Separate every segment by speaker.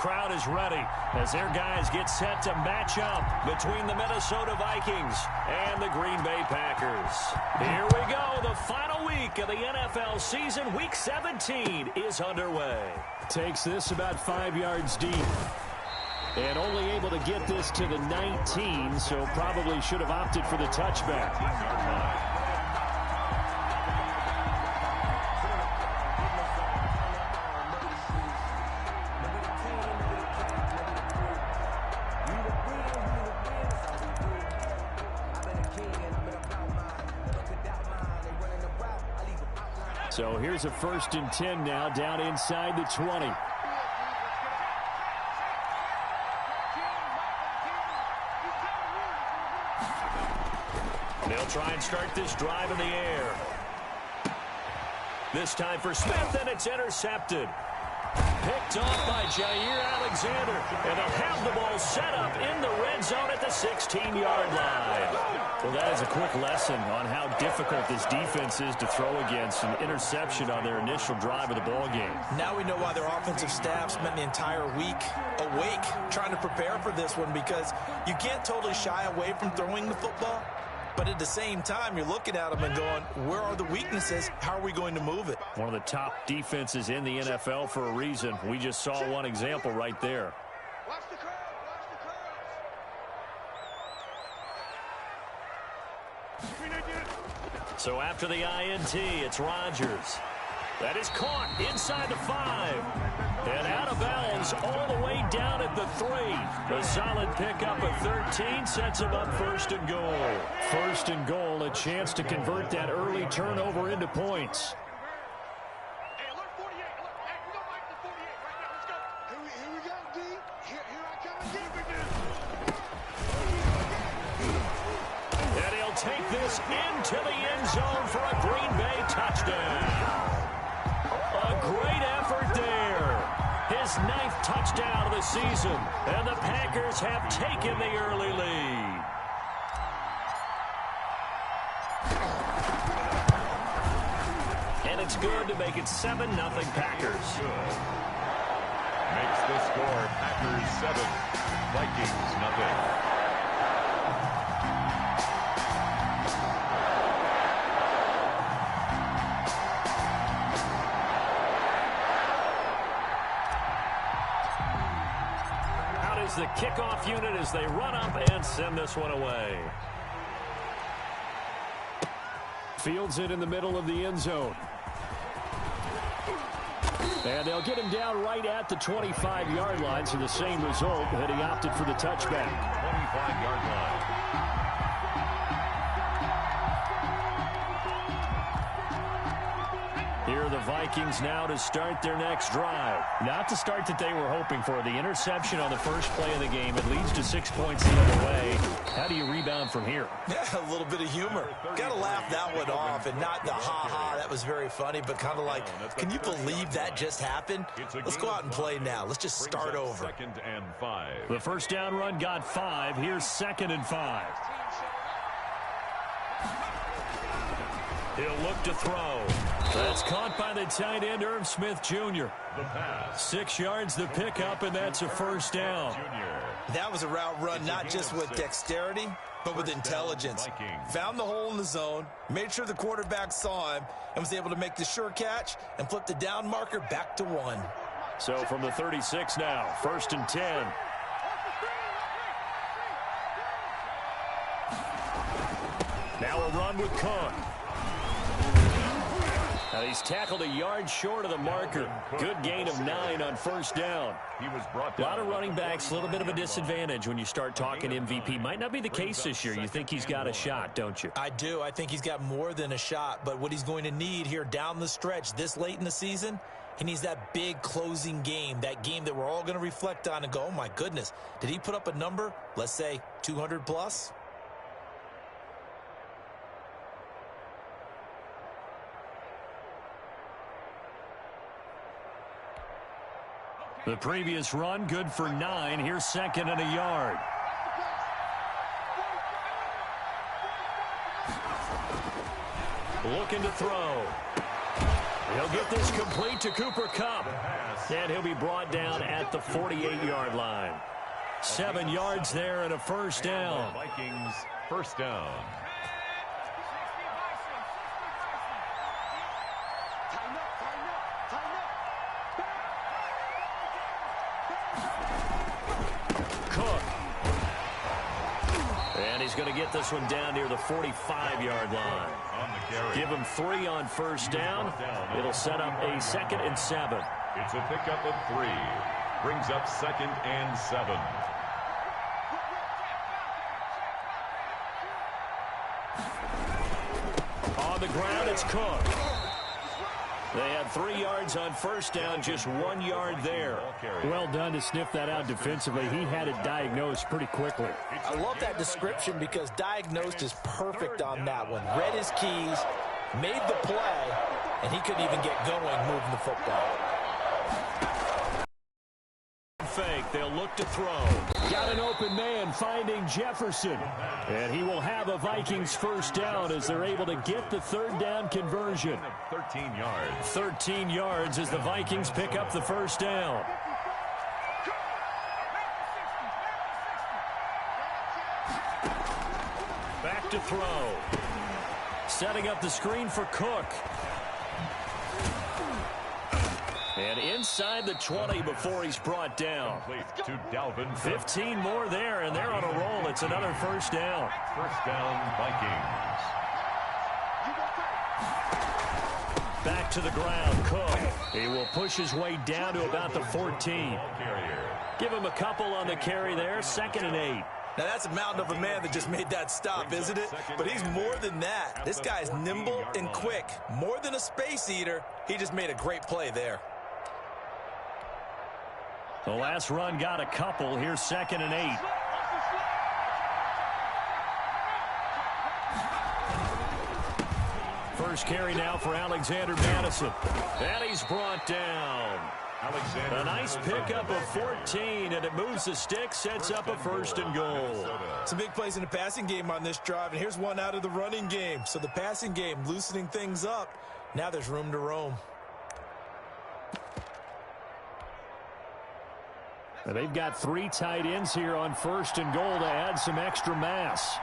Speaker 1: crowd is ready as their guys get set to match up between the Minnesota Vikings and the Green Bay Packers. Here we go. The final week of the NFL season. Week 17 is underway.
Speaker 2: Takes this about 5 yards deep. And only able to get this to the 19, so probably should have opted for the touchback. So here's a 1st and 10 now, down inside the 20.
Speaker 1: They'll try and start this drive in the air. This time for Smith, and it's intercepted. Picked off by Jair Alexander, and they'll have the ball set up in the red zone at the 16-yard line. Well, that is a quick lesson on how difficult this defense is to throw against an interception on their initial drive of the ball game.
Speaker 3: Now we know why their offensive staff spent the entire week awake trying to prepare for this one, because you can't totally shy away from throwing the football. But at the same time, you're looking at them and going, where are the weaknesses? How are we going to move it?
Speaker 1: One of the top defenses in the NFL for a reason. We just saw one example right there.
Speaker 4: Watch the crowd. Watch the crowd.
Speaker 1: So after the INT, it's Rodgers. That is caught inside the 5. And out of bounds all the way down at the 3. A solid pickup of 13 sets him up 1st and goal.
Speaker 2: 1st and goal, a chance to convert that early turnover into points.
Speaker 4: Hey, alert 48. Alert. Hey, we go back to 48 right now. Let's go. Here we go, D. Here I come again.
Speaker 1: And he'll take this into the end zone for a Green Bay touchdown. A great effort there. His 9th touchdown of the season. And the Packers have taken the early lead. And it's good to make it 7-0 Packers.
Speaker 5: Makes the score Packers 7, Vikings nothing.
Speaker 1: The kickoff unit as they run up and send this one away.
Speaker 2: Fields it in the middle of the end zone. And they'll get him down right at the 25-yard line, so the same result, but he opted for the touchback.
Speaker 5: 25-yard line.
Speaker 1: Here are the Vikings now to start their next drive. Not the start that they were hoping for. The interception on the first play of the game. It leads to 6 points the other way. How do you rebound from here?
Speaker 3: Yeah, a little bit of humor. Got to laugh that one off, and not the ha-ha, that was very funny, but kind of like, can you believe that just happened? Let's go out and play now. Let's just start over.
Speaker 5: 2nd and 5.
Speaker 1: The first down run got 5. Here's 2nd and 5. He'll look to throw. That's caught by the tight end, Irv Smith Jr.
Speaker 5: The pass.
Speaker 1: 6 yards the pickup, and that's a 1st down.
Speaker 3: That was a route run not just with dexterity, but with intelligence. Found the hole in the zone, made sure the quarterback saw him, and was able to make the sure catch and flip the down marker back to 1.
Speaker 1: So from the 36 now, 1st and 10. Now a run with Cook. Now he's tackled a yard short of the marker. Good gain of 9 on 1st down.
Speaker 5: He was brought
Speaker 1: A
Speaker 5: down.
Speaker 1: lot of running backs, a little bit of a disadvantage when you start talking MVP. Might not be the case this year. You think he's got a shot, don't you?
Speaker 3: I do. I think he's got more than a shot, but what he's going to need here down the stretch this late in the season, he needs that big closing game, that game that we're all going to reflect on and go, oh my goodness, did he put up a number, let's say 200 plus?
Speaker 1: The previous run, good for 9. Here's 2nd and a yard. Looking to throw. He'll get this complete to Cooper Kupp. And he'll be brought down at the 48-yard line. 7 yards there and a first down.
Speaker 5: Vikings first down.
Speaker 1: Cook. And he's going to get this one down near the 45-yard line. Give him 3 on first down. It'll set up a 2nd and 7.
Speaker 5: It's a pickup of 3. Brings up 2nd and 7.
Speaker 1: On the ground, it's Cook. They had 3 yards on first down, just 1 yard there.
Speaker 2: Well done to sniff that out defensively. He had it diagnosed pretty quickly.
Speaker 3: I love that description because diagnosed is perfect on that one. Read his keys, made the play, and he couldn't even get going moving the football.
Speaker 1: Fake. They'll look to throw.
Speaker 2: Got an open man finding Jefferson. And he will have a Vikings first down as they're able to get the 3rd down conversion.
Speaker 5: 13 yards.
Speaker 1: 13 yards as the Vikings pick up the first down. Back to throw. Setting up the screen for Cook. And inside the 20 before he's brought down.
Speaker 5: To Dalvin.
Speaker 1: 15 more there, and they're on a roll. It's another first down.
Speaker 5: First down, Vikings.
Speaker 1: Back to the ground, Cook. He will push his way down to about the 14. Give him a couple on the carry there, 2nd and 8.
Speaker 3: Now, that's a mountain of a man that just made that stop, isn't it? But he's more than that. This guy's nimble and quick. More than a space eater, he just made a great play there.
Speaker 1: The last run got a couple. Here's 2nd and 8. First carry now for Alexander Madison. And he's brought down. A nice pickup of 14, and it moves the stick, sets up a 1st and goal.
Speaker 3: Some big plays in the passing game on this drive, and here's one out of the running game. So the passing game loosening things up. Now there's room to roam.
Speaker 2: They've got 3 tight ends here on 1st and goal to add some extra mass.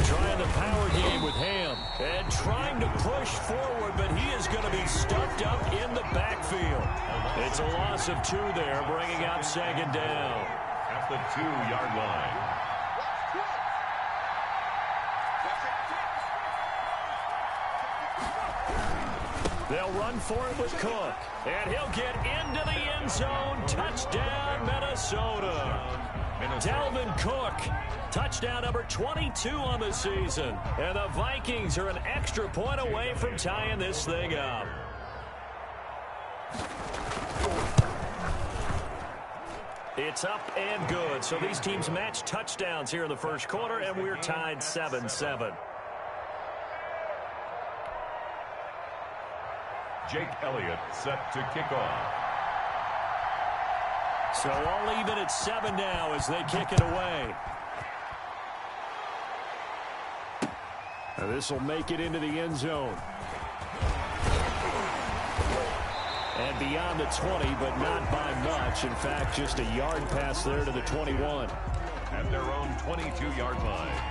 Speaker 1: Trying the power game with Ham. And trying to push forward, but he is going to be stuffed up in the backfield. It's a loss of 2 there, bringing up 2nd down.
Speaker 5: At the 2-yard line.
Speaker 1: They'll run for it with Cook. And he'll get into the end zone. Touchdown, Minnesota. Dalvin Cook. Touchdown number 22 on the season. And the Vikings are an extra point away from tying this thing up. It's up and good. So these teams match touchdowns here in the first quarter, and we're tied 7-7.
Speaker 5: Jake Elliott set to kick off.
Speaker 1: So all even at 7 now as they kick it away.
Speaker 2: This will make it into the end zone.
Speaker 1: And beyond the 20, but not by much. In fact, just a yard pass there to the 21.
Speaker 5: At their own 22-yard line.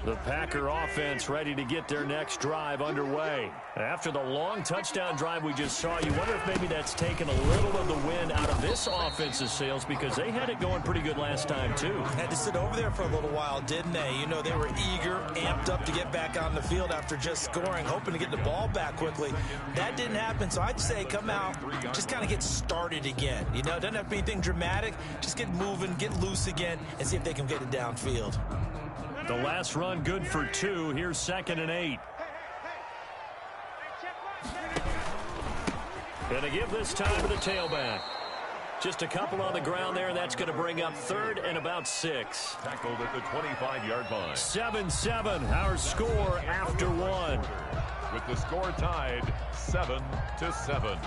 Speaker 1: The Packer offense ready to get their next drive underway. After the long touchdown drive we just saw, you wonder if maybe that's taken a little of the wind out of this offense's sails because they had it going pretty good last time, too.
Speaker 3: Had to sit over there for a little while, didn't they? You know, they were eager, amped up to get back on the field after just scoring, hoping to get the ball back quickly. That didn't happen, so I'd say come out, just kind of get started again. You know, it doesn't have to be anything dramatic. Just get moving, get loose again, and see if they can get it downfield.
Speaker 1: The last run good for 2. Here's 2nd and 8. Gonna give this time to the tailback. Just a couple on the ground there, and that's going to bring up 3rd and about 6.
Speaker 5: Tackled at the 25-yard line.
Speaker 1: 7-7, our score after 1.
Speaker 5: With the score tied 7-7.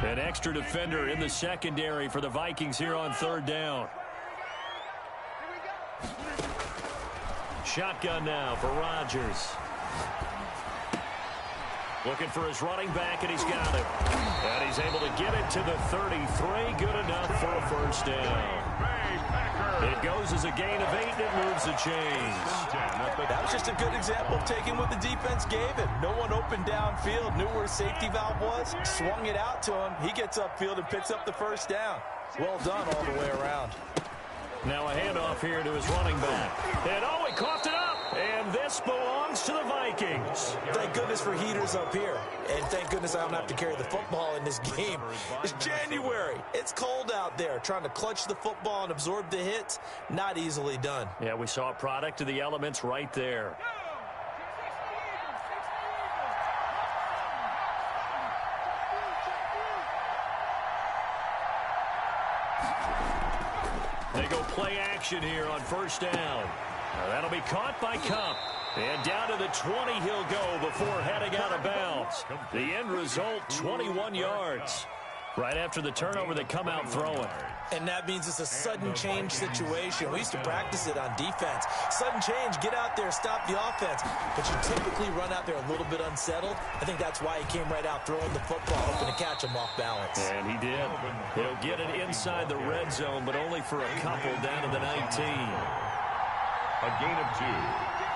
Speaker 2: An extra defender in the secondary for the Vikings here on third down. Shotgun now for Rodgers. Looking for his running back, and he's got it. And he's able to get it to the 33. Good enough for a first down. It goes as a gain of 8, and it moves the chains.
Speaker 3: That was just a good example of taking what the defense gave him. No one opened downfield, knew where his safety valve was, swung it out to him. He gets upfield and picks up the first down. Well done all the way around.
Speaker 2: Now a handoff here to his running back. And oh, he coughed it up. And this belongs to the Vikings.
Speaker 3: Thank goodness for heaters up here. And thank goodness I don't have to carry the football in this game. It's January. It's cold out there. Trying to clutch the football and absorb the hits, not easily done.
Speaker 2: Yeah, we saw a product of the elements right there. They go play action here on first down. Now that'll be caught by Cup. And down to the 20 he'll go before heading out of bounds. The end result, 21 yards. Right after the turnover, they come out throwing.
Speaker 3: And that means it's a sudden change situation. We used to practice it on defense. Sudden change, get out there, stop the offense. But you typically run out there a little bit unsettled. I think that's why he came right out throwing the football, hoping to catch him off balance.
Speaker 2: And he did. He'll get it inside the red zone, but only for a couple down to the 19.
Speaker 5: A gain of 2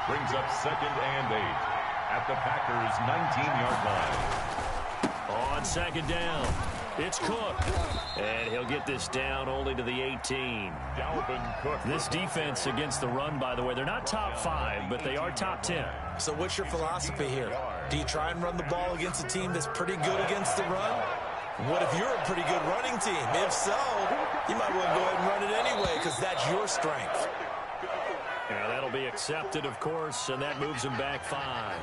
Speaker 5: brings up 2nd and 8 at the Packers' 19-yard line.
Speaker 2: On second down, it's Cook. And he'll get this down only to the 18.
Speaker 5: Dalvin Cook.
Speaker 2: This defense against the run, by the way, they're not top 5, but they are top 10.
Speaker 3: So what's your philosophy here? Do you try and run the ball against a team that's pretty good against the run? What if you're a pretty good running team? If so, you might want to go ahead and run it anyway because that's your strength.
Speaker 2: Yeah, that'll be accepted, of course, and that moves him back 5.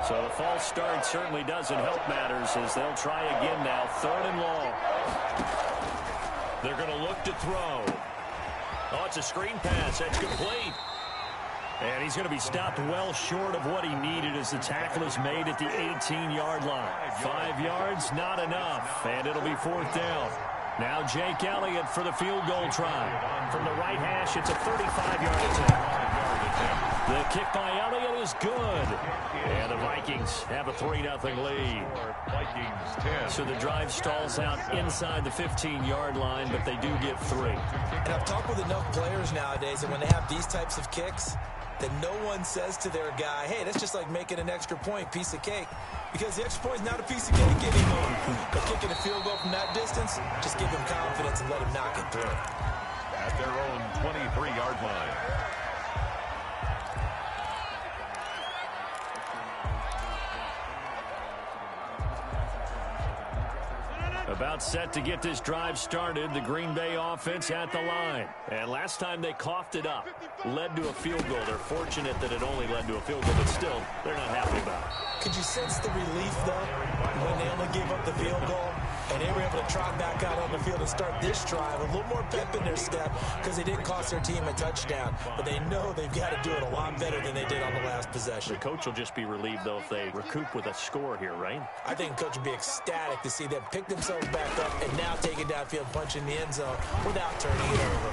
Speaker 2: So the false start certainly doesn't help matters as they'll try again now, 3rd and long. They're going to look to throw. Oh, it's a screen pass. That's complete. And he's going to be stopped well short of what he needed as the tackle is made at the 18-yard line. 5 yards, not enough, and it'll be 4th down. Now Jake Elliott for the field goal try. From the right hash, it's a 35-yard attempt. The kick by Elliott is good. And the Vikings have a 3-0 lead.
Speaker 5: Vikings 10.
Speaker 2: So the drive stalls out inside the 15-yard line, but they do get 3.
Speaker 3: And I've talked with enough players nowadays that when they have these types of kicks, that no one says to their guy, hey, that's just like making an extra point, piece of cake. Because the extra point is not a piece of cake anymore. But kicking a field goal from that distance, just give him confidence and let him knock it through.
Speaker 5: At their own 23-yard line.
Speaker 2: About set to get this drive started, the Green Bay offense at the line. And last time they coughed it up, led to a field goal. They're fortunate that it only led to a field goal, but still, they're not happy about it.
Speaker 3: Could you sense the relief, though, when they only gave up the field goal and they were able to trot back out on the field and start this drive? A little more pep in their step because they didn't cost their team a touchdown, but they know they've got to do it a lot better than they did on the last possession.
Speaker 2: The coach will just be relieved, though, if they recoup with a score here, right?
Speaker 3: I think the coach will be ecstatic to see them pick themselves back up and now take it downfield, punch in the end zone without turning it over.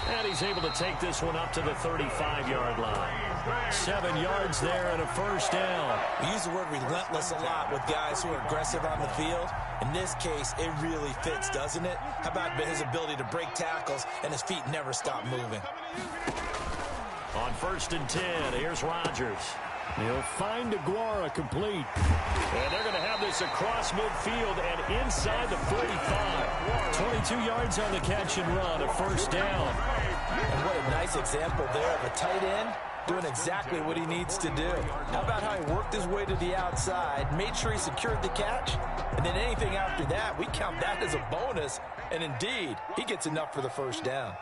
Speaker 2: And he's able to take this one up to the 35-yard line. 7 yards there and a first down.
Speaker 3: We use the word relentless a lot with guys who are aggressive on the field. In this case, it really fits, doesn't it? How about his ability to break tackles and his feet never stop moving?
Speaker 2: On 1st and 10, here's Rodgers. He'll find Aguara complete. And they're going to have this across midfield and inside the 45. 22 yards on the catch and run, a first down.
Speaker 3: And what a nice example there of a tight end doing exactly what he needs to do. How about how he worked his way to the outside, made sure he secured the catch, and then anything after that, we count that as a bonus. And indeed, he gets enough for the first down.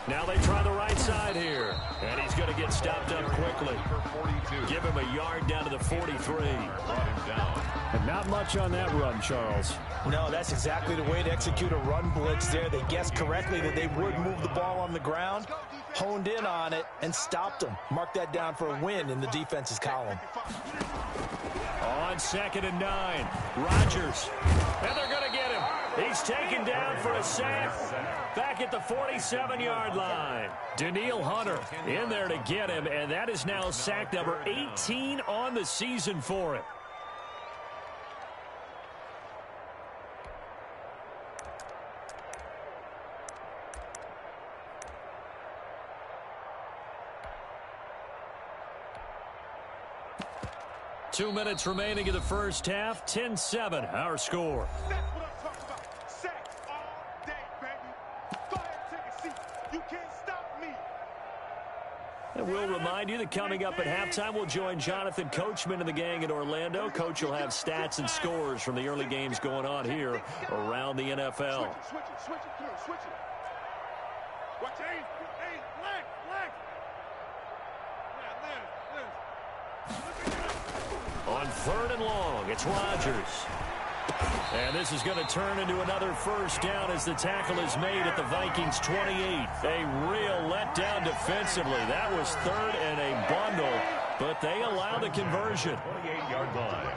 Speaker 1: Now they try the right side here. And he's going to get stopped up quickly. Give him a yard down to the 43.
Speaker 5: Brought him down.
Speaker 2: And not much on that run, Charles.
Speaker 3: No, that's exactly the way to execute a run blitz there. They guessed correctly that they would move the ball on the ground, honed in on it, and stopped them. Mark that down for a win in the defense's column.
Speaker 1: On 2nd and 9, Rodgers. And they're going to get him. He's taken down for a sack back at the 47-yard line. Danielle Hunter in there to get him, and that is now sack number 18 on the season for him. Two minutes remaining in the first half. 10-7, our score.
Speaker 4: That's what I'm talking about. Sacks all day, baby. Go ahead and take a seat. You can't stop me.
Speaker 1: And we'll remind you that coming up at halftime, we'll join Jonathan Coachman and the gang in Orlando. Coach will have stats and scores from the early games going on here around the NFL.
Speaker 4: Switch it, come on, switch it. Watch aim, leg.
Speaker 1: On 3rd and long, it's Rodgers. And this is going to turn into another first down as the tackle is made at the Vikings 28. A real letdown defensively. That was 3rd and a bundle, but they allow the conversion.
Speaker 5: 28-yard line.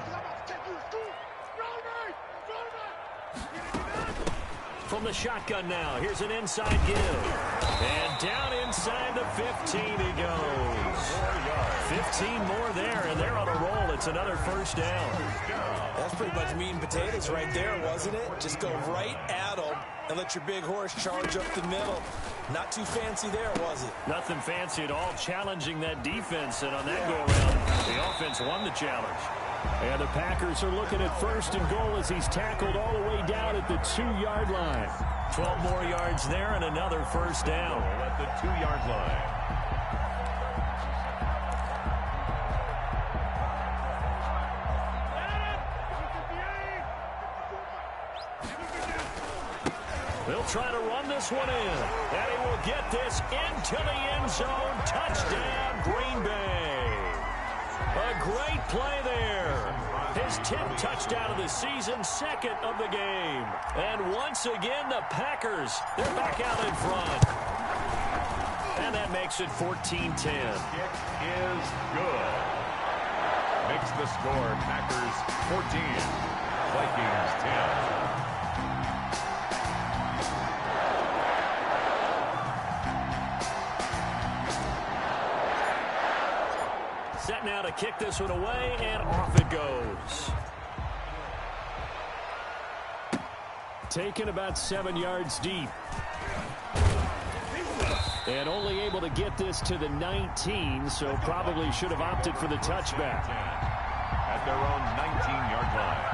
Speaker 1: From the shotgun now, here's an inside give. And down inside the 15 he goes. 15 more there, and they're on a roll. It's another first down.
Speaker 3: That's pretty much meat and potatoes right there, wasn't it? Just go right at them and let your big horse charge up the middle. Not too fancy there, was it?
Speaker 1: Nothing fancy at all, challenging that defense, and on that go-around, the offense won the challenge. And the Packers are looking at 1st and goal as he's tackled all the way down at the 2-yard line. 12 more yards there and another first down.
Speaker 5: At the 2-yard line.
Speaker 1: They'll try to run this one in, and he will get this into the end zone. Touchdown, Green Bay. A great play there. His 10th touchdown of the season, 2nd of the game. And once again, the Packers, they're back out in front. And that makes it 14-10.
Speaker 5: Kick is good. Makes the score Packers 14, Vikings 10.
Speaker 1: Set now to kick this one away, and off it goes. Taken about 7 yards deep. And only able to get this to the 19, so probably should have opted for the touchback.
Speaker 5: At their own 19-yard line.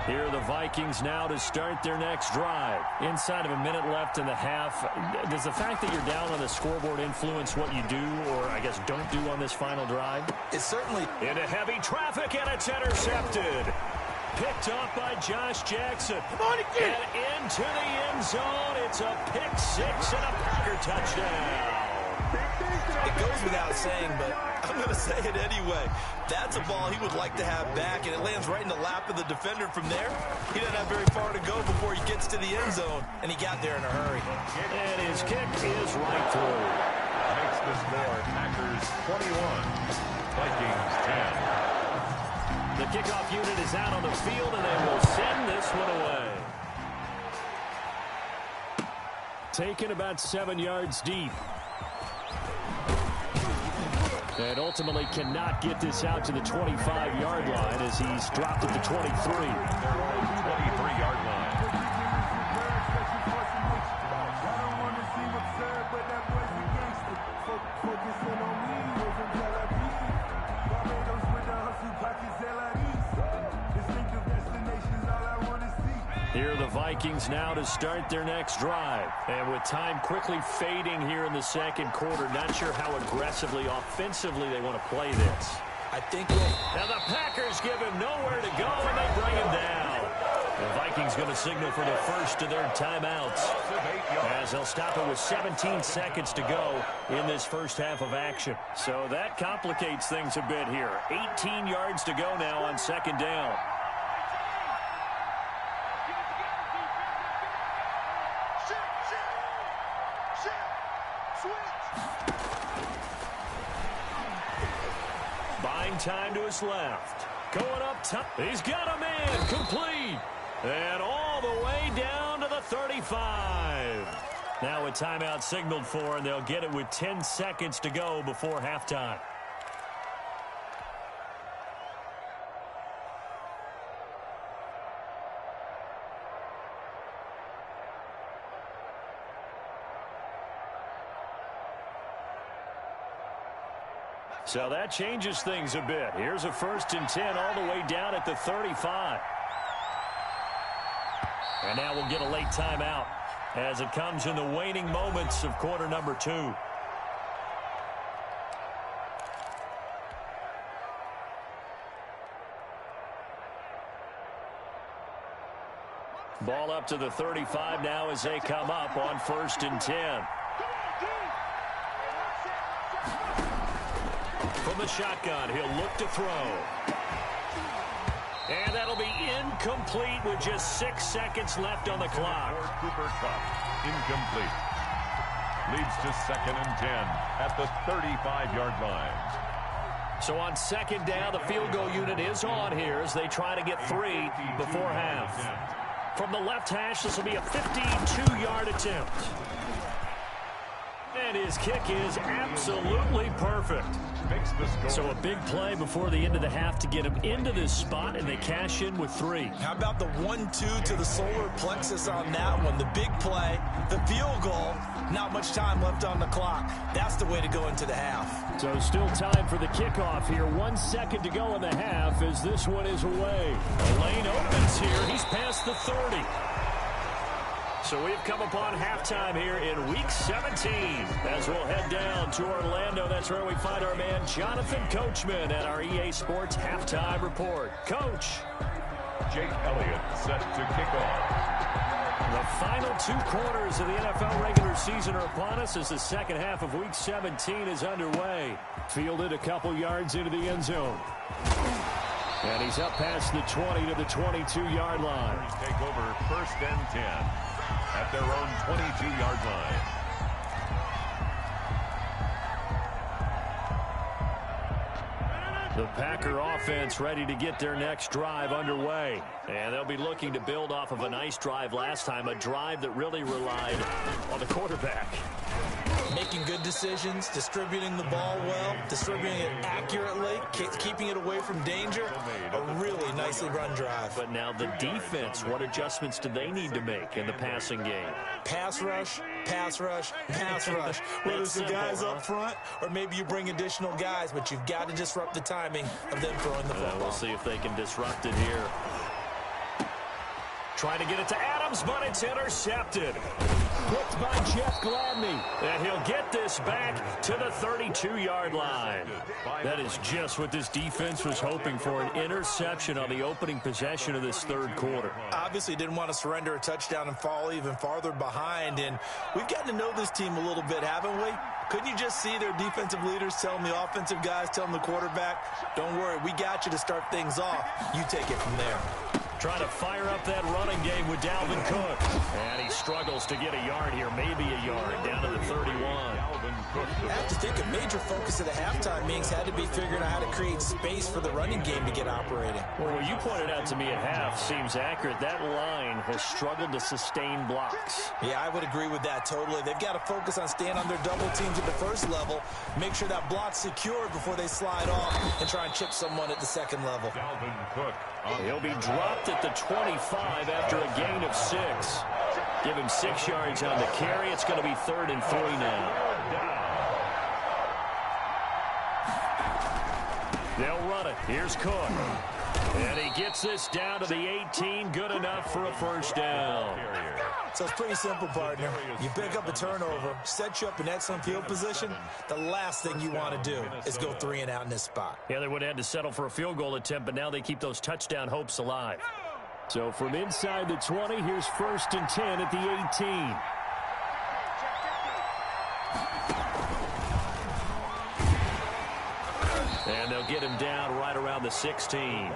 Speaker 1: Here are the Vikings now to start their next drive. Inside of a minute left in the half, does the fact that you're down on the scoreboard influence what you do, or I guess don't do on this final drive?
Speaker 3: It's certainly
Speaker 1: Into heavy traffic, and it's intercepted. Picked off by Josh Jackson.
Speaker 4: Come on again.
Speaker 1: And into the end zone. It's a pick six and a Packer touchdown.
Speaker 3: It goes without saying, but I'm going to say it anyway. That's a ball he would like to have back, and it lands right in the lap of the defender from there. He doesn't have very far to go before he gets to the end zone, and he got there in a hurry.
Speaker 1: And his kick is right through.
Speaker 5: Makes the score Packers 21, Vikings 10.
Speaker 1: The kickoff unit is out on the field, and they will send this one away. Taken about 7 yards deep. And ultimately cannot get this out to the 25-yard line as he's dropped at the 23.
Speaker 5: Their own 23-yard line.
Speaker 1: Here are the Vikings now to start their next drive. And with time quickly fading here in the second quarter, not sure how aggressively, offensively they want to play this.
Speaker 3: I think we'll...
Speaker 1: Now the Packers give him nowhere to go, and they bring him down. The Vikings going to signal for the first of their timeouts, as they'll stop it with 17 seconds to go in this first half of action. So that complicates things a bit here. 18 yards to go now on second down. Buying time to his left. Going up top. He's got a man. Complete. And all the way down to the 35. Now a timeout signaled for, and they'll get it with 10 seconds to go before halftime. So that changes things a bit. Here's a 1st and 10 all the way down at the 35. And now we'll get a late timeout as it comes in the waning moments of quarter number 2. Ball up to the 35 now as they come up on 1st and 10. From the shotgun, he'll look to throw. And that'll be incomplete with just 6 seconds left on the clock.
Speaker 5: Cooper Kupp, incomplete. Leads to 2nd and 10 at the 35-yard line.
Speaker 1: So on second down, the field goal unit is on here as they try to get 3 before half. From the left hash, this will be a 52-yard attempt. And his kick is absolutely perfect. So a big play before the end of the half to get him into this spot, and they cash in with 3.
Speaker 3: How about the 1-2 to the solar plexus on that one? The big play, the field goal, not much time left on the clock. That's the way to go into the half.
Speaker 1: So still time for the kickoff here. 1 second to go in the half as this one is away. The lane opens here. He's past the 30. So we've come upon halftime here in Week 17 as we'll head down to Orlando. That's where we find our man Jonathan Coachman at our EA Sports Halftime Report. Coach.
Speaker 5: Jake Elliott set to kick off.
Speaker 1: The final 2 quarters of the NFL regular season are upon us as the second half of Week 17 is underway. Fielded a couple yards into the end zone. And he's up past the 20 to the 22-yard line.
Speaker 5: Take over 1st and 10 at their own 22-yard line.
Speaker 1: The Packer offense ready to get their next drive underway. And they'll be looking to build off of a nice drive last time, a drive that really relied on the quarterback.
Speaker 3: Making good decisions, distributing the ball well, distributing it accurately, keeping it away from danger. A really nicely run drive.
Speaker 1: But now the defense, what adjustments do they need to make in the passing game?
Speaker 3: Pass rush, pass rush, pass rush. Whether it's the guys up front or maybe you bring additional guys, but you've got to disrupt the timing of them throwing the football.
Speaker 1: We'll see if they can disrupt it here. Trying to get it to Adams, but it's intercepted. Picked by Jeff Gladney. And he'll get this back to the 32-yard line. That is just what this defense was hoping for, an interception on the opening possession of this third quarter.
Speaker 3: Obviously didn't want to surrender a touchdown and fall even farther behind. And we've gotten to know this team a little bit, haven't we? Couldn't you just see their defensive leaders telling the offensive guys, telling the quarterback, don't worry, we got you to start things off. You take it from there.
Speaker 1: Trying to fire up that running game with Dalvin Cook. And he struggles to get a yard here, maybe a yard, down to the 31.
Speaker 3: I have to think a major focus of the halftime meetings had to be figuring out how to create space for the running game to get operating.
Speaker 1: Well, what you pointed out to me at half seems accurate. That line has struggled to sustain blocks.
Speaker 3: Yeah, I would agree with that totally. They've got to focus on staying on their double teams at the first level, make sure that block's secured before they slide off and try and chip someone at the second level.
Speaker 5: Dalvin Cook.
Speaker 1: He'll be dropped at the 25 after a gain of 6. Give him 6 yards on the carry. It's going to be 3rd and 3 now. They'll run it. Here's Cook. And he gets this down to the 18. Good enough for a first down.
Speaker 3: So it's pretty simple, partner. You pick up a turnover, set you up in excellent field position. The last thing you want to do is go 3 and out in this spot.
Speaker 2: Yeah, they would have had to settle for a field goal attempt, but now they keep those touchdown hopes alive.
Speaker 1: So from inside the 20, here's 1st and 10 at the 18. And they'll get him down right around the 16.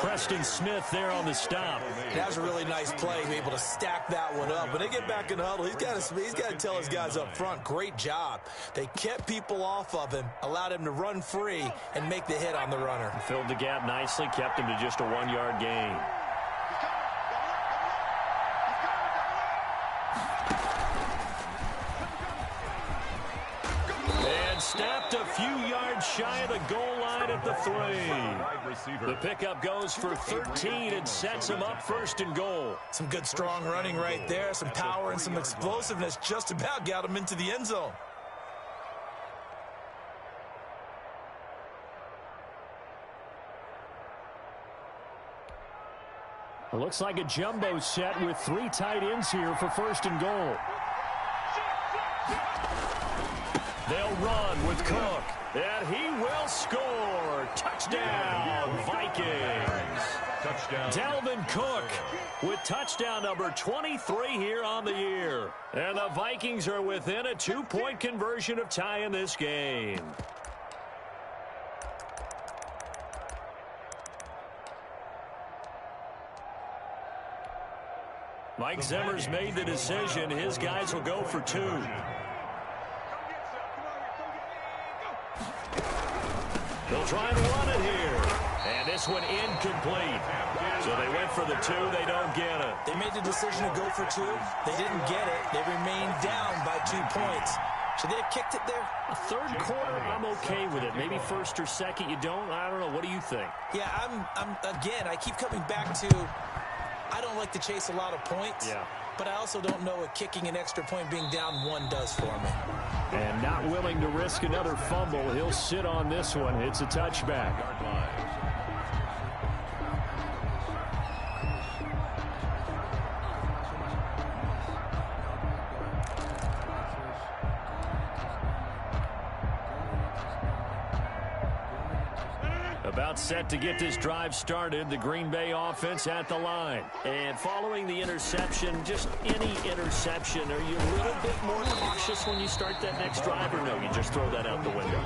Speaker 1: Preston Smith there on the stop.
Speaker 3: That was a really nice play, be able to stack that one up. When they get back in the huddle, he's got to tell his guys up front, great job. They kept people off of him, allowed him to run free and make the hit on the runner.
Speaker 1: Filled the gap nicely, kept him to just a 1-yard gain. Stopped a few yards shy of the goal line at the 3. The pickup goes for 13 and sets him up 1st and goal.
Speaker 3: Some good strong running right there, some power and some explosiveness just about got him into the end zone.
Speaker 1: It looks like a jumbo set with 3 tight ends here for 1st and goal. They'll run with Cook, and he will score. Touchdown, Vikings.
Speaker 5: Touchdown.
Speaker 1: Dalvin Cook with touchdown number 23 here on the year. And the Vikings are within a 2-point conversion of tying this game. Mike Zimmer's made the decision. His guys will go for 2. They'll try and run it here. And this one incomplete. So they went for the 2. They don't get it.
Speaker 3: They made the decision to go for 2. They didn't get it. They remained down by 2 points. Should they have kicked it there?
Speaker 1: A 3rd quarter, I'm okay with it. Maybe 1st or 2nd, you don't. I don't know. What do you think?
Speaker 3: Yeah, again, I keep coming back to I don't like to chase a lot of points. Yeah. But I also don't know what kicking an extra point being down 1 does for me.
Speaker 1: And not willing to risk another fumble. He'll sit on this one. It's a touchback. About set to get this drive started. The Green Bay offense at the line. And following the interception, just any interception, are you a little bit more cautious when you start that next drive, or no, you just throw that out the window?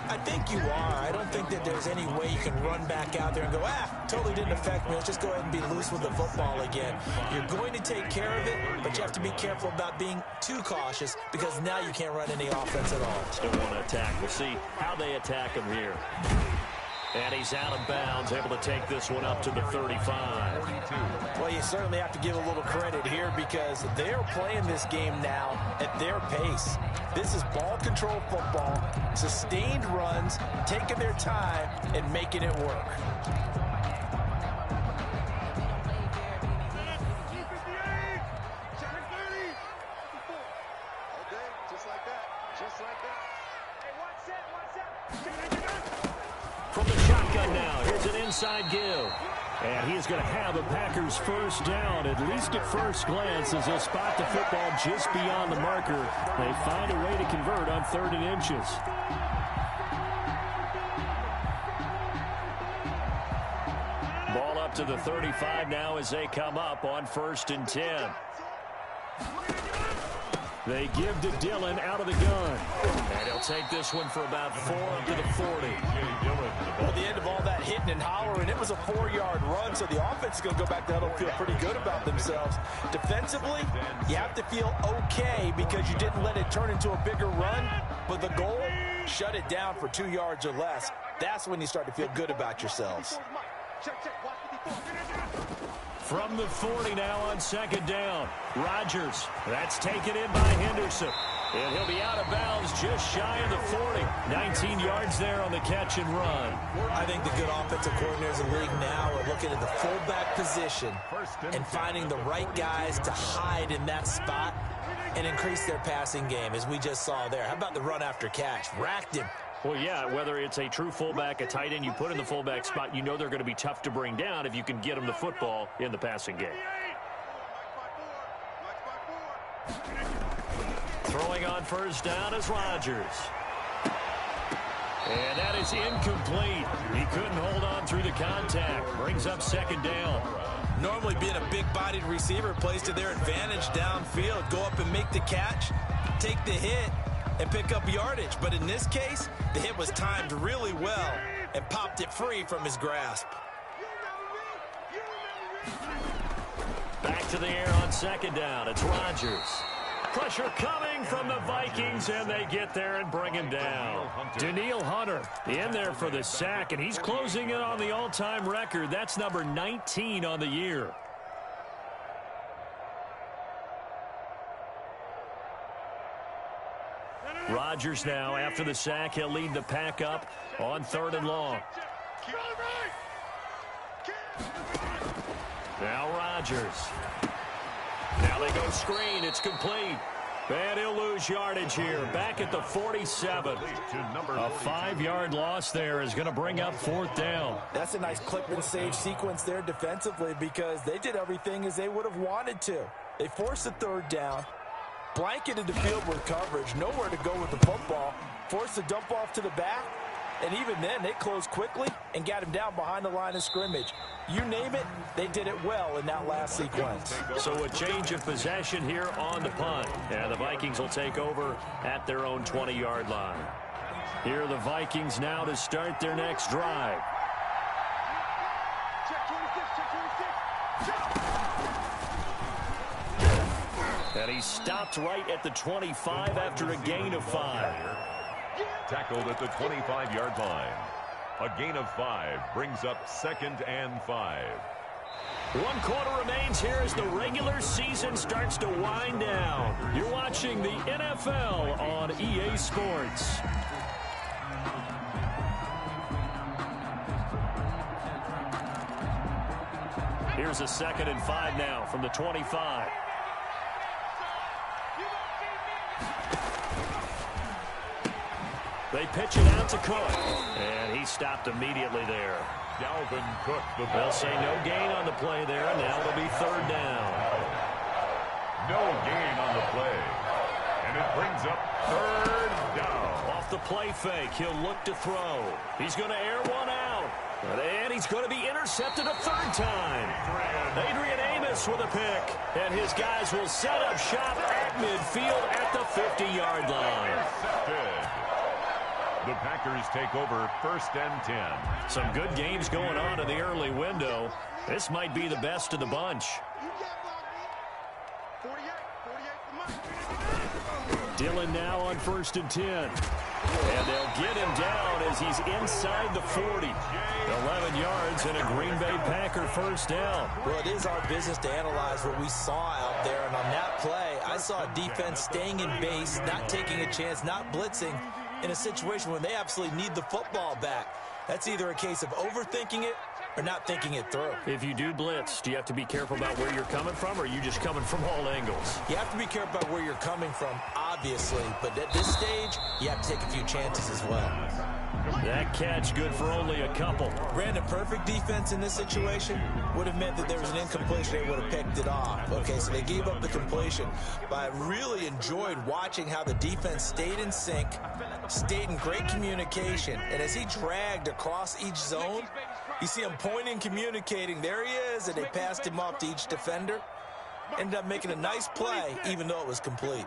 Speaker 3: I think you are. I don't think that there's any way you can run back out there and go, totally didn't affect me. Let's just go ahead and be loose with the football again. You're going to take care of it, but you have to be careful about being too cautious because now you can't run any offense at all.
Speaker 1: Still want to attack. We'll see how they attack him here. And he's out of bounds, able to take this one up to the 35.
Speaker 3: Well, you certainly have to give a little credit here because they're playing this game now at their pace. This is ball control football, sustained runs, taking their time, and making it work.
Speaker 1: From the shotgun now, here's an inside give. And he's going to have the Packers 1st down, at least at first glance, as they'll spot the football just beyond the marker. They find a way to convert on 3rd and inches. Ball up to the 35 now as they come up on 1st and 10. They give to Dillon out of the gun. And he'll take this one for about 4 up to the 40.
Speaker 3: Well, at the end of all that hitting and hollering, it was a 4-yard run, so the offense is going to go back to huddle and feel pretty good about themselves. Defensively, you have to feel okay because you didn't let it turn into a bigger run, but the goal, shut it down for 2 yards or less. That's when you start to feel good about yourselves.
Speaker 1: From the 40 now on 2nd down. Rodgers, that's taken in by Henderson. And he'll be out of bounds just shy of the 40. 19 yards there on the catch and run.
Speaker 3: I think the good offensive coordinators in the league now are looking at the fullback position and finding the right guys to hide in that spot and increase their passing game, as we just saw there. How about the run after catch? Racked him.
Speaker 1: Well, yeah, whether it's a true fullback, a tight end you put in the fullback spot, you know they're going to be tough to bring down if you can get them the football in the passing game. Throwing on first down is Rodgers. And that is incomplete. He couldn't hold on through the contact. Brings up second down.
Speaker 3: Normally being a big-bodied receiver plays to their advantage downfield. Go up and make the catch, take the hit, and pick up yardage. But in this case, the hit was timed really well and popped it free from his grasp.
Speaker 1: Back to the air on second down. It's Rodgers. Pressure coming from the Vikings, and they get there and bring him down. Danielle Hunter in there for the sack, and he's closing in on the all-time record. That's number 19 on the year. Rodgers now, after the sack, he'll lead the pack up on 3rd and long. Now Rodgers. Now they go screen. It's complete. And he'll lose yardage here. Back at the 47. A 5-yard loss there is going to bring up 4th down.
Speaker 3: That's a nice clip and save sequence there defensively because they did everything as they would have wanted to. They forced the 3rd down, blanketed the field with coverage, nowhere to go with the football, forced the dump off to the back, and even then they closed quickly and got him down behind the line of scrimmage. You name it, they did it well in that last sequence.
Speaker 1: So a change of possession here on the punt. And the Vikings will take over at their own 20-yard line. Here are the Vikings now to start their next drive. And he stopped right at the 25 after a gain of 5.
Speaker 5: Tackled at the 25-yard line. A gain of 5 brings up 2nd and 5.
Speaker 1: 1 quarter remains here as the regular season starts to wind down. You're watching the NFL on EA Sports. Here's a 2nd and 5 now from the 25. They pitch it out to Cook, and he stopped immediately there.
Speaker 5: Dalvin Cook, the ball.
Speaker 1: They'll say no gain on the play there, and now it'll be 3rd down.
Speaker 5: No gain on the play. And it brings up 3rd down.
Speaker 1: Off the play fake, he'll look to throw. He's going to air one out. And he's going to be intercepted a 3rd time. Adrian Amos with a pick. And his guys will set up shop at midfield at the 50-yard line.
Speaker 5: Intercepted. The Packers take over 1st and 10.
Speaker 1: Some good games going on in the early window. This might be the best of the bunch. Dillon now on 1st and 10. And they'll get him down as he's inside the 40. 11 yards and a Green Bay Packer 1st down.
Speaker 3: Well, it is our business to analyze what we saw out there. And on that play, I saw a defense staying in base, not taking a chance, not blitzing in a situation where they absolutely need the football back. That's either a case of overthinking it or not thinking it through.
Speaker 1: If you do blitz, do you have to be careful about where you're coming from, or are you just coming from all angles?
Speaker 3: You have to be careful about where you're coming from, obviously, but at this stage, you have to take a few chances as well.
Speaker 1: That catch good for only a couple.
Speaker 3: Brandon, perfect defense in this situation would have meant that there was an incompletion. They would have picked it off. Okay, so they gave up the completion. But I really enjoyed watching how the defense stayed in sync, stayed in great communication. And as he dragged across each zone, you see him pointing, communicating. There he is, and they passed him off to each defender. Ended up making a nice play, even though it was complete.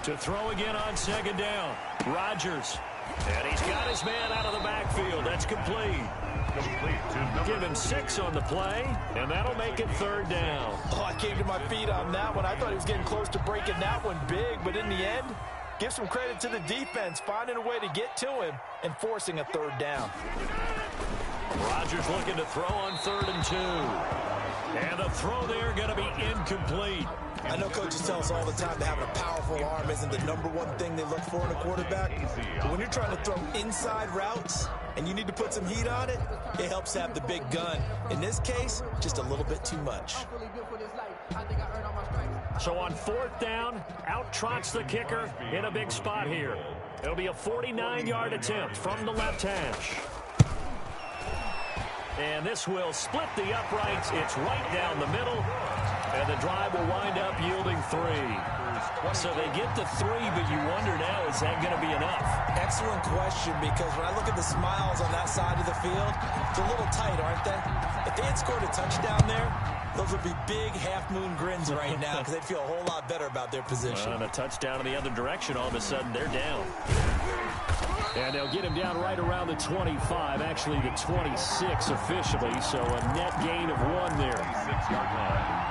Speaker 1: To throw again on 2nd down. Rodgers. And he's got his man out of the backfield. That's complete. Give him 6 on the play, and that'll make it 3rd down.
Speaker 3: Oh, I came to my feet on that one. I thought he was getting close to breaking that one big, but in the end, give some credit to the defense, finding a way to get to him and forcing a 3rd down.
Speaker 1: Rodgers looking to throw on 3rd and 2. And the throw there going to be incomplete.
Speaker 3: I know coaches tell us all the time that having a powerful arm isn't the #1 thing they look for in a quarterback. But when you're trying to throw inside routes and you need to put some heat on it, it helps have the big gun. In this case, just a little bit too much.
Speaker 1: So on 4th down, out trots the kicker in a big spot here. It'll be a 49-yard attempt from the left hash. And And this will split the uprights. It's right down the middle. And the drive will wind up yielding 3. So they get to 3, but you wonder now, is that going to be enough?
Speaker 3: Excellent question, because when I look at the smiles on that side of the field, they're a little tight, aren't they? If they had scored a touchdown there, those would be big half-moon grins right now because they'd feel a whole lot better about their position.
Speaker 1: And a touchdown in the other direction, all of a sudden they're down. And they'll get him down right around the 25, actually the 26 officially, so a net gain of 1 there.
Speaker 5: 6-yard line.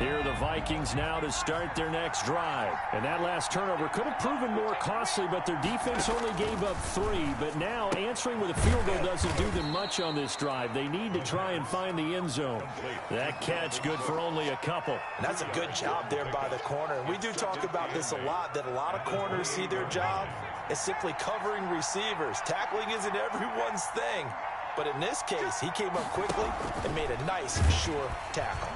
Speaker 1: Here are the Vikings now to start their next drive. And that last turnover could have proven more costly, but their defense only gave up 3. But now answering with a field goal doesn't do them much on this drive. They need to try and find the end zone. That catch good for only a couple.
Speaker 3: And that's a good job there by the corner. And we do talk about this a lot, that a lot of corners see their job as simply covering receivers. Tackling isn't everyone's thing. But in this case, he came up quickly and made a nice, sure tackle.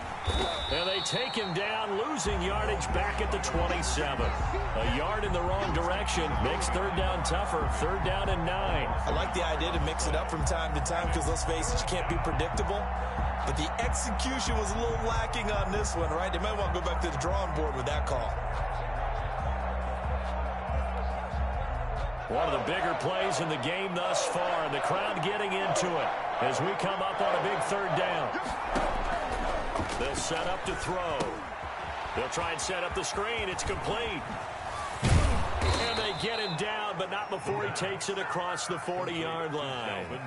Speaker 1: And they take him down, losing yardage back at the 27. A yard in the wrong direction makes third down tougher. 3rd down and 9.
Speaker 3: I like the idea to mix it up from time to time because, let's face it, you can't be predictable. But the execution was a little lacking on this one, right? They might want to go back to the drawing board with that call.
Speaker 1: One of the bigger plays in the game thus far, and the crowd getting into it as we come up on a big 3rd down. They'll set up to throw. They'll try and set up the screen. It's complete. And they get him down, but not before he takes it across the 40-yard line.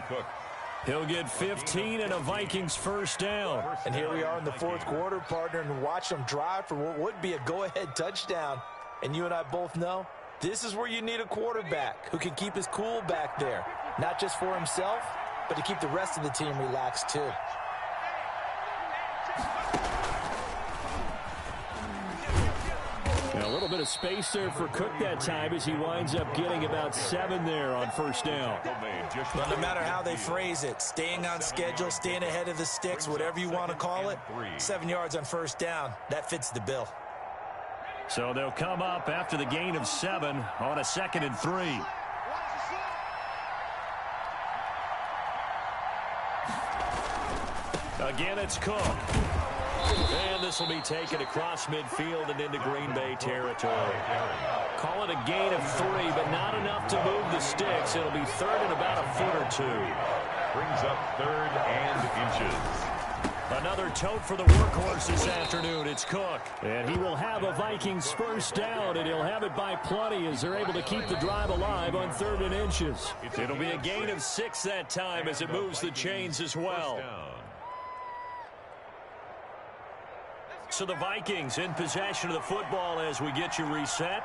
Speaker 1: He'll get 15 and a Vikings 1st down.
Speaker 3: And here we are in the 4th quarter, partner, and watch them drive for what would be a go-ahead touchdown. And you and I both know this is where you need a quarterback who can keep his cool back there, not just for himself, but to keep the rest of the team relaxed too.
Speaker 1: And a little bit of space there for Cook that time as he winds up getting about 7 there on 1st down.
Speaker 3: But no matter how they phrase it, staying on schedule, staying ahead of the sticks, whatever you want to call it, 7 yards on 1st down, that fits the bill.
Speaker 1: So they'll come up after the gain of 7 on a 2nd and 3. Again, it's Cook. And this will be taken across midfield and into Green Bay territory. Call it a gain of 3, but not enough to move the sticks. It'll be 3rd and about a foot or 2.
Speaker 5: Brings up 3rd and inches.
Speaker 1: Another tote for the workhorse this afternoon. It's Cook. And he will have a Vikings 1st down, and he'll have it by plenty as they're able to keep the drive alive on 3rd and inches. It'll be a gain of 6 that time as it moves the chains as well. So the Vikings in possession of the football as we get you reset.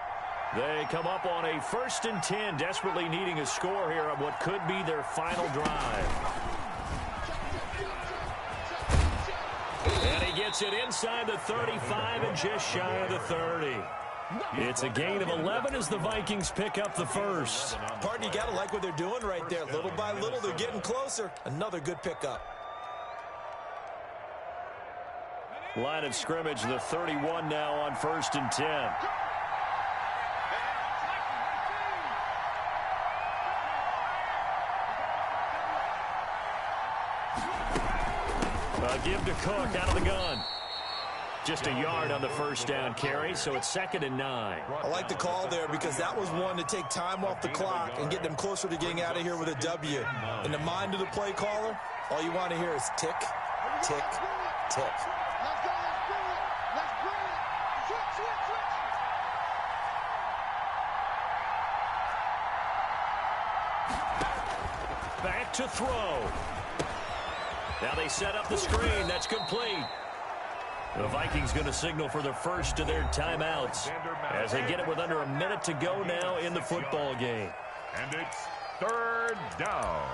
Speaker 1: They come up on a 1st and 10, desperately needing a score here on what could be their final drive. And he gets it inside the 35 and just shy of the 30. It's a gain of 11 as the Vikings pick up the 1st.
Speaker 3: Pardon, you got to like what they're doing right there. Little by little, they're getting closer. Another good pickup.
Speaker 1: Line of scrimmage, the 31 now on 1st and 10. Give to Cook out of the gun. Just a yard on the 1st down carry, so it's 2nd and 9.
Speaker 3: I like the call there because that was one to take time off the clock and get them closer to getting out of here with a W. In the mind of the play caller, all you want to hear is tick, tick, tick.
Speaker 4: Let's go, let's bring it. Switch.
Speaker 1: Back to throw. Now they set up the screen. That's complete. The Vikings going to signal for the first of their timeouts as they get it with under a minute to go now in the football game.
Speaker 5: And it's 3rd down.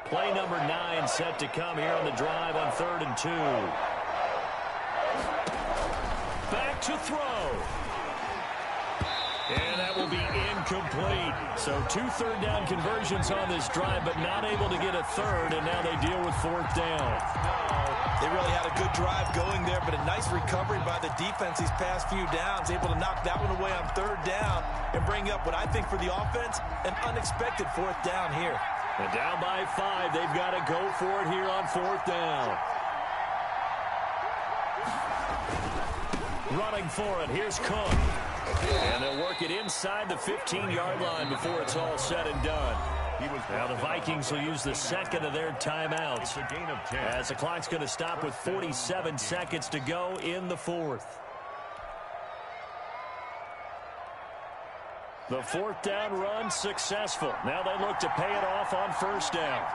Speaker 1: Play number 9 set to come here on the drive on 3rd and 2. Back to throw. And that will be
Speaker 2: incomplete. So 2 third-down conversions on this drive, but not able to get a third, and now they deal with 4th down.
Speaker 3: They really had a good drive going there, but a nice recovery by the defense these past few downs, able to knock that one away on 3rd down and bring up what I think for the offense, an unexpected 4th down here.
Speaker 2: And down by 5, they've got to go for it here on 4th down. Running for it, here's Cook. And they'll work it inside the 15-yard line before it's all said and done. Now the Vikings will use the second of their timeouts.
Speaker 5: It's a gain of 10.
Speaker 2: As the clock's going to stop with 47 seconds to go in the 4th. The 4th down run successful. Now they look to pay it off on 1st down.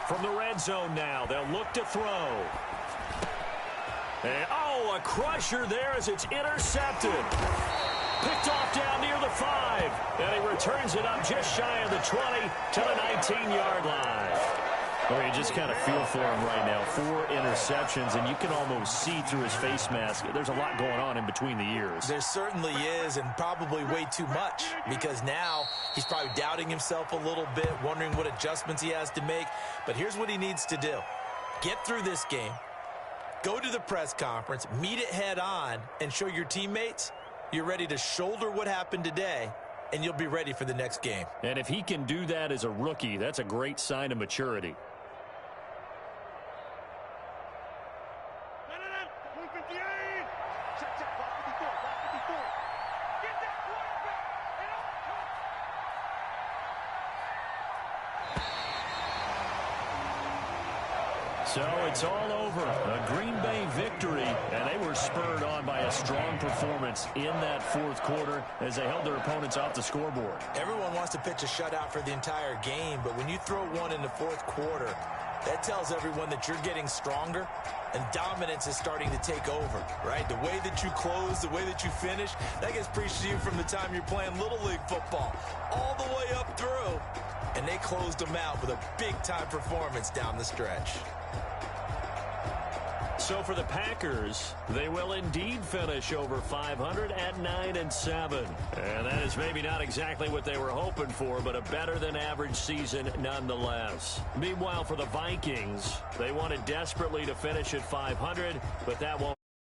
Speaker 2: From the red zone now, they'll look to throw. And, a crusher there as it's intercepted. Picked off down near the 5. And he returns it up just shy of the 20 to the 19-yard line. Well, you just kind of feel for him right now. 4 interceptions, and you can almost see through his face mask. There's a lot going on in between the ears.
Speaker 3: There certainly is, and probably way too much, because now he's probably doubting himself a little bit, wondering what adjustments he has to make. But here's what he needs to do. Get through this game, go to the press conference, meet it head on, and show your teammates you're ready to shoulder what happened today, and you'll be ready for the next game.
Speaker 2: And if he can do that as a rookie, that's a great sign of maturity. So it's all over. A Green Bay victory, and they were spurred on by a strong performance in that 4th quarter as they held their opponents off the scoreboard.
Speaker 3: Everyone wants to pitch a shutout for the entire game, but when you throw one in the 4th quarter, that tells everyone that you're getting stronger and dominance is starting to take over, right? The way that you close, the way that you finish, that gets preached to you from the time you're playing Little League football all the way up through, and they closed them out with a big-time performance down the stretch.
Speaker 2: So for the Packers, they will indeed finish over 500 at 9-7. And that is maybe not exactly what they were hoping for, but a better than average season nonetheless. Meanwhile, for the Vikings, they wanted desperately to finish at 500, but that won't